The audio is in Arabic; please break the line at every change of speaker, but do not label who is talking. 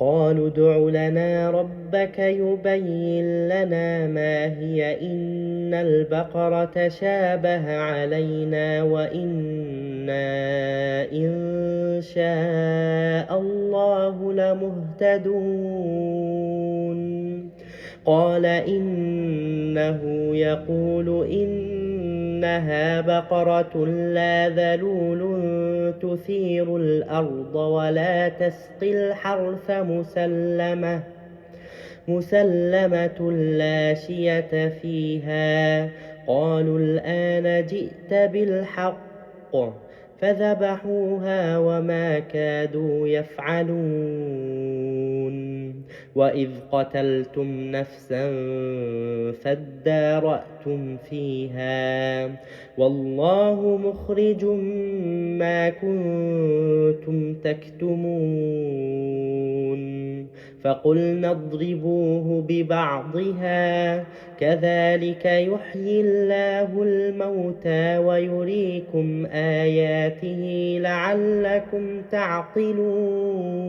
قالوا ادْعُ لنا ربك يبين لنا ما هي إن البقرة تشابه علينا وإنا إن شاء الله لمهتدون. قال إنه يقول إنها بقرة لا ذلول تثير الأرض ولا تسقي الحرث مسلمة لا شية فيها. قالوا الآن جئت بالحق فذبحوها وما كادوا يفعلون. وإذ قتلتم نفسا فادارأتم فيها والله مخرج ما كنتم تكتمون. فقلنا اضربوه ببعضها كذلك يحيي الله الموتى ويريكم آياته لعلكم تعقلون.